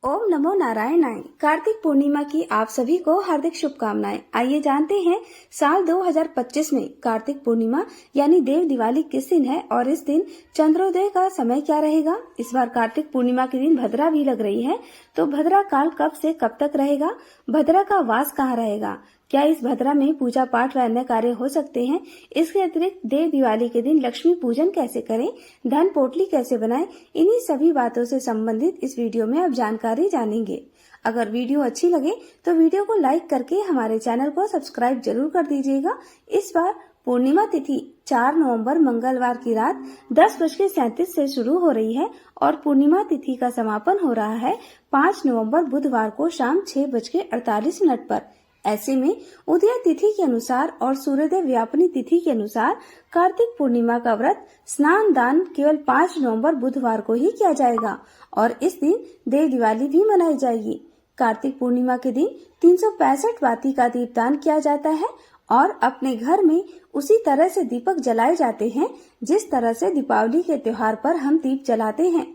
ओम नमो नारायणाय। कार्तिक पूर्णिमा की आप सभी को हार्दिक शुभकामनाएं। आइए जानते हैं साल 2025 में कार्तिक पूर्णिमा यानी देव दिवाली किस दिन है और इस दिन चंद्रोदय का समय क्या रहेगा। इस बार कार्तिक पूर्णिमा के दिन भद्रा भी लग रही है, तो भद्रा काल कब से कब तक रहेगा, भद्रा का वास कहाँ रहेगा, क्या इस भद्रा में पूजा पाठ व अन्य कार्य हो सकते हैं। इसके अतिरिक्त देव दिवाली के दिन लक्ष्मी पूजन कैसे करें, धन पोटली कैसे बनाएं, इन्हीं सभी बातों से संबंधित इस वीडियो में आप जानकारी जानेंगे। अगर वीडियो अच्छी लगे तो वीडियो को लाइक करके हमारे चैनल को सब्सक्राइब जरूर कर दीजिएगा। इस बार पूर्णिमा तिथि 4 नवंबर मंगलवार की रात 10:37 से शुरू हो रही है और पूर्णिमा तिथि का समापन हो रहा है 5 नवंबर बुधवार को शाम 6:48 पर। ऐसे में उदय तिथि के अनुसार और सूर्योदय व्यापनी तिथि के अनुसार कार्तिक पूर्णिमा का व्रत स्नान दान केवल 5 नवंबर बुधवार को ही किया जाएगा और इस दिन देव दिवाली भी मनाई जाएगी। कार्तिक पूर्णिमा के दिन 365 बाती का दीपदान किया जाता है और अपने घर में उसी तरह से दीपक जलाए जाते हैं जिस तरह से दीपावली के त्योहार पर हम दीप जलाते हैं।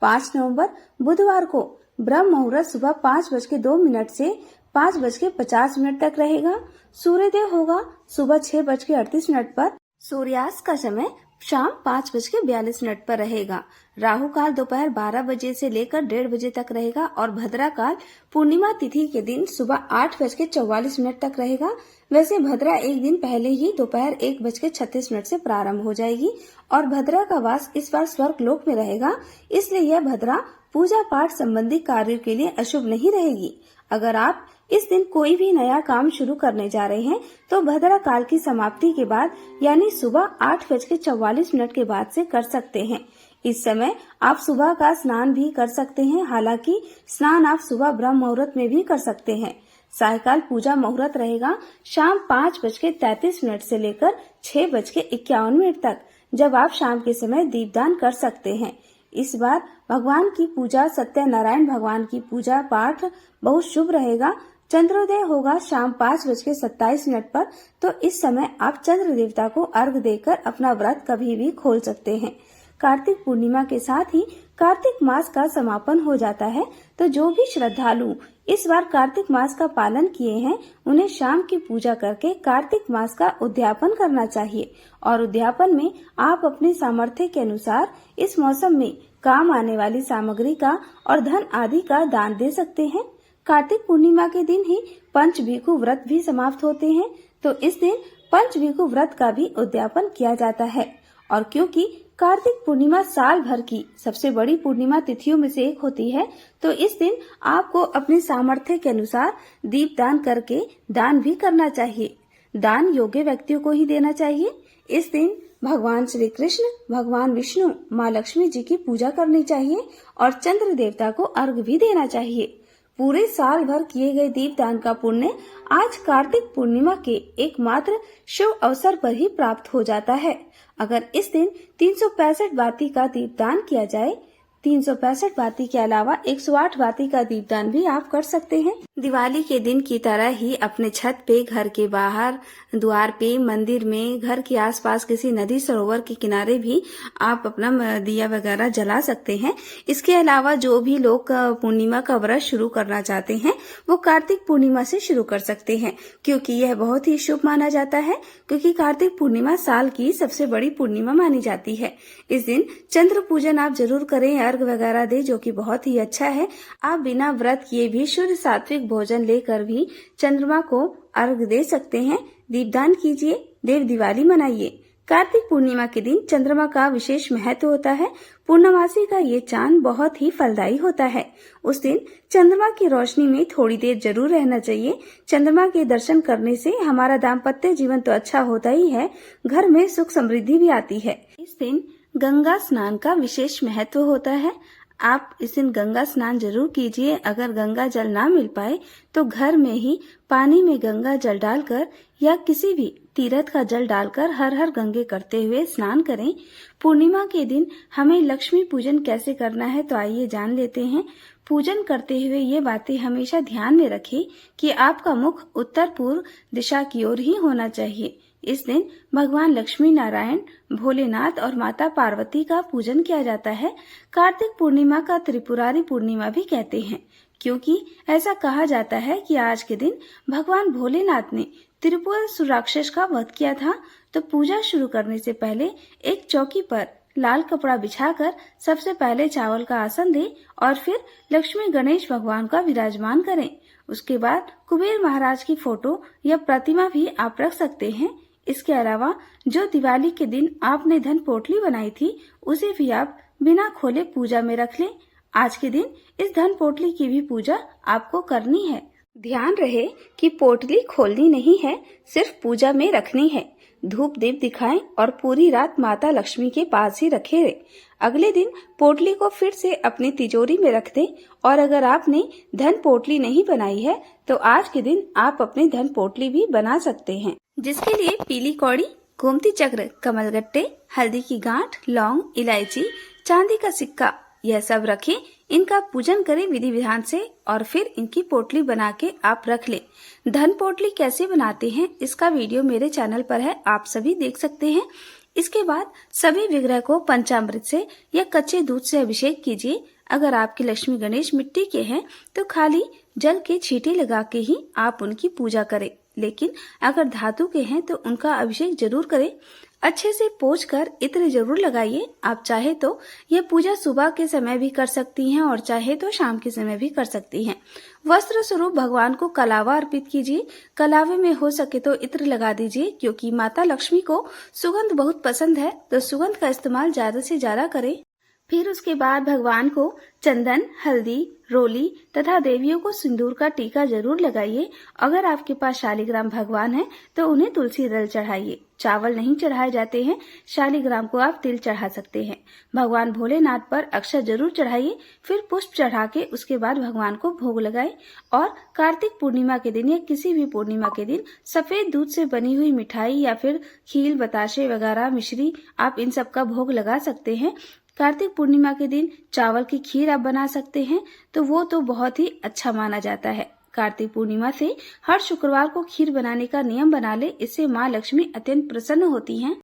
5 नवंबर बुधवार को ब्रह्म मुहूर्त सुबह 5:02 से 5:50 तक रहेगा। सूर्योदय होगा सुबह 6:38 पर। सूर्यास्त का समय शाम 5:42 पर रहेगा। राहु काल दोपहर 12 बजे से लेकर 1:30 बजे तक रहेगा और भद्रा काल पूर्णिमा तिथि के दिन सुबह 8:44 तक रहेगा। वैसे भद्रा एक दिन पहले ही दोपहर 1:36 से प्रारंभ हो जाएगी और भद्रा का वास इस बार स्वर्ग लोक में रहेगा, इसलिए यह भद्रा पूजा पाठ संबंधी कार्यों के लिए अशुभ नहीं रहेगी। अगर आप इस दिन कोई भी नया काम शुरू करने जा रहे हैं तो भद्रा काल की समाप्ति के बाद यानी सुबह 8:44 के बाद से कर सकते हैं। इस समय आप सुबह का स्नान भी कर सकते हैं, हालांकि स्नान आप सुबह ब्रह्म मुहूर्त में भी कर सकते हैं। सायकाल पूजा मुहूर्त रहेगा शाम 5:33 से लेकर 6:51 तक, जब आप शाम के समय दीपदान कर सकते हैं। इस बार भगवान की पूजा सत्यनारायण भगवान की पूजा पाठ बहुत शुभ रहेगा। चंद्रोदय होगा शाम 5:27 पर, तो इस समय आप चंद्र देवता को अर्घ्य देकर अपना व्रत कभी भी खोल सकते हैं। कार्तिक पूर्णिमा के साथ ही कार्तिक मास का समापन हो जाता है, तो जो भी श्रद्धालु इस बार कार्तिक मास का पालन किए हैं उन्हें शाम की पूजा करके कार्तिक मास का उद्यापन करना चाहिए और उद्यापन में आप अपने सामर्थ्य के अनुसार इस मौसम में काम आने वाली सामग्री का और धन आदि का दान दे सकते हैं। कार्तिक पूर्णिमा के दिन ही पंचभीखु व्रत भी समाप्त होते हैं, तो इस दिन पंचभीखु व्रत का भी उद्यापन किया जाता है। और क्योंकि कार्तिक पूर्णिमा साल भर की सबसे बड़ी पूर्णिमा तिथियों में से एक होती है, तो इस दिन आपको अपने सामर्थ्य के अनुसार दीप दान करके दान भी करना चाहिए। दान योग्य व्यक्तियों को ही देना चाहिए। इस दिन भगवान श्री कृष्ण, भगवान विष्णु, माँ लक्ष्मी जी की पूजा करनी चाहिए और चंद्र देवता को अर्घ्य भी देना चाहिए। पूरे साल भर किए गए दीपदान का पुण्य आज कार्तिक पूर्णिमा के एकमात्र शुभ अवसर पर ही प्राप्त हो जाता है। अगर इस दिन 365 बाती का दीपदान किया जाए, 365 बाती के अलावा 108 बाती का दीपदान भी आप कर सकते हैं। दिवाली के दिन की तरह ही अपने छत पे, घर के बाहर, द्वार पे, मंदिर में, घर के आसपास किसी नदी सरोवर के किनारे भी आप अपना दिया वगैरह जला सकते हैं। इसके अलावा जो भी लोग पूर्णिमा का व्रत शुरू करना चाहते हैं वो कार्तिक पूर्णिमा से शुरू कर सकते हैं, क्योंकि यह बहुत ही शुभ माना जाता है, क्योंकि कार्तिक पूर्णिमा साल की सबसे बड़ी पूर्णिमा मानी जाती है। इस दिन चंद्र पूजन आप जरूर करें, अर्घ वगैरह दे, जो कि बहुत ही अच्छा है। आप बिना व्रत किए भी शुद्ध सात्विक भोजन लेकर भी चंद्रमा को अर्घ दे सकते हैं। दीपदान कीजिए, देव दिवाली मनाइए। कार्तिक पूर्णिमा के दिन चंद्रमा का विशेष महत्व होता है। पूर्णमासी का ये चांद बहुत ही फलदायी होता है। उस दिन चंद्रमा की रोशनी में थोड़ी देर जरूर रहना चाहिए। चंद्रमा के दर्शन करने से हमारा दाम्पत्य जीवन तो अच्छा होता ही है, घर में सुख समृद्धि भी आती है। इस दिन गंगा स्नान का विशेष महत्व होता है। आप इस दिन गंगा स्नान जरूर कीजिए। अगर गंगा जल ना मिल पाए तो घर में ही पानी में गंगा जल डालकर या किसी भी तीर्थ का जल डालकर हर हर गंगे करते हुए स्नान करें। पूर्णिमा के दिन हमें लक्ष्मी पूजन कैसे करना है, तो आइए जान लेते हैं। पूजन करते हुए ये बातें हमेशा ध्यान में रखें कि आपका मुख उत्तर पूर्व दिशा की ओर ही होना चाहिए। इस दिन भगवान लक्ष्मी नारायण, भोलेनाथ और माता पार्वती का पूजन किया जाता है। कार्तिक पूर्णिमा का त्रिपुरारी पूर्णिमा भी कहते हैं, क्योंकि ऐसा कहा जाता है कि आज के दिन भगवान भोलेनाथ ने त्रिपुर राक्षस का वध किया था। तो पूजा शुरू करने से पहले एक चौकी पर लाल कपड़ा बिछाकर सबसे पहले चावल का आसन दें और फिर लक्ष्मी गणेश भगवान का विराजमान करें। उसके बाद कुबेर महाराज की फोटो या प्रतिमा भी आप रख सकते हैं। इसके अलावा जो दिवाली के दिन आपने धन पोटली बनाई थी, उसे भी आप बिना खोले पूजा में रख लें। आज के दिन इस धन पोटली की भी पूजा आपको करनी है। ध्यान रहे कि पोटली खोलनी नहीं है, सिर्फ पूजा में रखनी है। धूप दीप दिखाएं और पूरी रात माता लक्ष्मी के पास ही रखे रहे। अगले दिन पोटली को फिर से अपनी तिजोरी में रख दें और अगर आपने धन पोटली नहीं बनाई है तो आज के दिन आप अपनी धन पोटली भी बना सकते हैं, जिसके लिए पीली कौड़ी, गोमती चक्र, कमलगट्टे, हल्दी की गांठ, लौंग, इलायची, चांदी का सिक्का, यह सब रखें। इनका पूजन करें विधि विधान से और फिर इनकी पोटली बना के आप रख लें। धन पोटली कैसे बनाते हैं इसका वीडियो मेरे चैनल पर है, आप सभी देख सकते हैं। इसके बाद सभी विग्रह को पंचामृत से या कच्चे दूध से अभिषेक कीजिए। अगर आपके लक्ष्मी गणेश मिट्टी के हैं तो खाली जल के छींटे लगा के ही आप उनकी पूजा करें, लेकिन अगर धातु के हैं तो उनका अभिषेक जरूर करें। अच्छे से पोंछकर इत्र जरूर लगाइए। आप चाहे तो यह पूजा सुबह के समय भी कर सकती हैं और चाहे तो शाम के समय भी कर सकती हैं। वस्त्र स्वरूप भगवान को कलावा अर्पित कीजिए। कलावे में हो सके तो इत्र लगा दीजिए, क्योंकि माता लक्ष्मी को सुगंध बहुत पसंद है, तो सुगंध का इस्तेमाल ज्यादा से ज्यादा करें। फिर उसके बाद भगवान को चंदन, हल्दी, रोली तथा देवियों को सिंदूर का टीका जरूर लगाइए। अगर आपके पास शालिग्राम भगवान है तो उन्हें तुलसी दल चढ़ाइए। चावल नहीं चढ़ाए जाते हैं, शालिग्राम को आप तिल चढ़ा सकते हैं। भगवान भोलेनाथ पर अक्षत जरूर चढ़ाइए, फिर पुष्प चढ़ा के उसके बाद भगवान को भोग लगाए। और कार्तिक पूर्णिमा के दिन या किसी भी पूर्णिमा के दिन सफेद दूध से बनी हुई मिठाई या फिर खीर, बताशे वगैरह, मिश्री, आप इन सब का भोग लगा सकते हैं। कार्तिक पूर्णिमा के दिन चावल की खीर आप बना सकते हैं, तो वो तो बहुत ही अच्छा माना जाता है। कार्तिक पूर्णिमा से हर शुक्रवार को खीर बनाने का नियम बना ले, इससे माँ लक्ष्मी अत्यंत प्रसन्न होती हैं।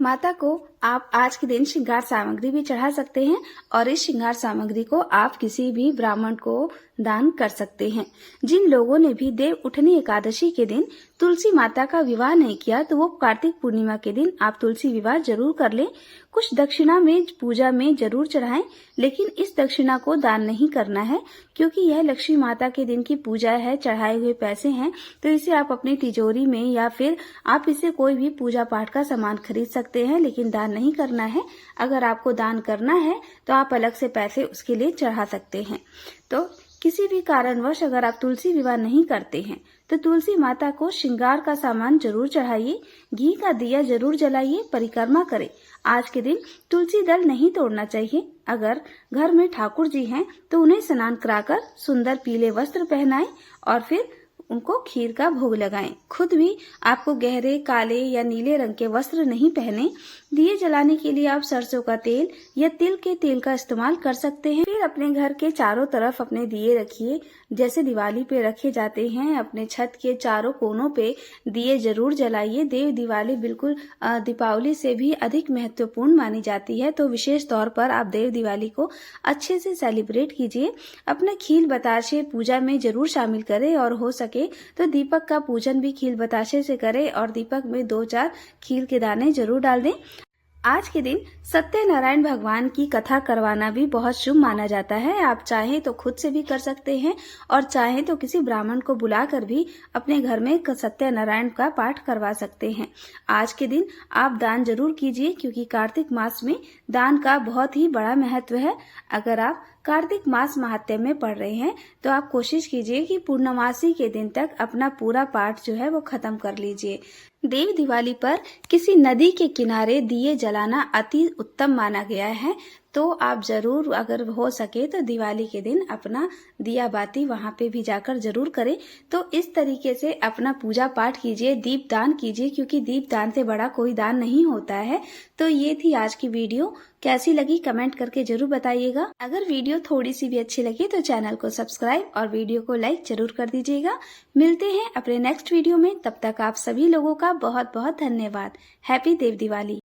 माता को आप आज के दिन श्रृंगार सामग्री भी चढ़ा सकते हैं और इस श्रृंगार सामग्री को आप किसी भी ब्राह्मण को दान कर सकते हैं। जिन लोगों ने भी देव उठनी एकादशी के दिन तुलसी माता का विवाह नहीं किया तो वो कार्तिक पूर्णिमा के दिन आप तुलसी विवाह जरूर कर लें। कुछ दक्षिणा में पूजा में जरूर चढ़ाएं, लेकिन इस दक्षिणा को दान नहीं करना है, क्योंकि यह लक्ष्मी माता के दिन की पूजा है, चढ़ाए हुए पैसे हैं, तो इसे आप अपनी तिजोरी में या फिर आप इसे कोई भी पूजा पाठ का सामान खरीद सकते हैं, लेकिन दान नहीं करना है। अगर आपको दान करना है तो आप अलग से पैसे उसके लिए चढ़ा सकते हैं। तो किसी भी कारणवश अगर आप तुलसी विवाह नहीं करते हैं तो तुलसी माता को श्रृंगार का सामान जरूर चढ़ाइए, घी का दिया जरूर जलाइए, परिक्रमा करें। आज के दिन तुलसी दल नहीं तोड़ना चाहिए। अगर घर में ठाकुर जी हैं तो उन्हें स्नान कराकर सुंदर पीले वस्त्र पहनाएं और फिर उनको खीर का भोग लगाएं। खुद भी आपको गहरे काले या नीले रंग के वस्त्र नहीं पहने। दिए जलाने के लिए आप सरसों का तेल या तिल के तेल का इस्तेमाल कर सकते हैं। फिर अपने घर के चारों तरफ अपने दिए रखिए, जैसे दिवाली पे रखे जाते हैं। अपने छत के चारों कोनों पे दिए जरूर जलाइए। देव दिवाली बिल्कुल दीपावली से भी अधिक महत्वपूर्ण मानी जाती है, तो विशेष तौर पर आप देव दिवाली को अच्छे से सेलिब्रेट कीजिए। अपना खील बताशे पूजा में जरूर शामिल करें और हो सके तो दीपक का पूजन भी खील बताशे से करें और दीपक में 2-4 खील के दाने जरूर डाल दें। आज के दिन सत्यनारायण भगवान की कथा करवाना भी बहुत शुभ माना जाता है। आप चाहें तो खुद से भी कर सकते हैं और चाहें तो किसी ब्राह्मण को बुलाकर भी अपने घर में सत्यनारायण का पाठ करवा सकते हैं। आज के दिन आप दान जरूर कीजिए, क्योंकि कार्तिक मास में दान का बहुत ही बड़ा महत्व है। अगर आप कार्तिक मास महात्म्य में पढ़ रहे हैं तो आप कोशिश कीजिए कि पूर्णमासी के दिन तक अपना पूरा पाठ जो है वो खत्म कर लीजिए। देव दिवाली पर किसी नदी के किनारे दिए जलाना अति उत्तम माना गया है। तो आप जरूर अगर हो सके तो दिवाली के दिन अपना दिया बाती वहां पे भी जाकर जरूर करें। तो इस तरीके से अपना पूजा पाठ कीजिए, दीप दान कीजिए, क्योंकि दीप दान से बड़ा कोई दान नहीं होता है। तो ये थी आज की वीडियो, कैसी लगी कमेंट करके जरूर बताइएगा। अगर वीडियो थोड़ी सी भी अच्छी लगी तो चैनल को सब्सक्राइब और वीडियो को लाइक जरूर कर दीजिएगा। मिलते हैं अपने नेक्स्ट वीडियो में, तब तक आप सभी लोगों का बहुत बहुत धन्यवाद। हैप्पी देव दिवाली।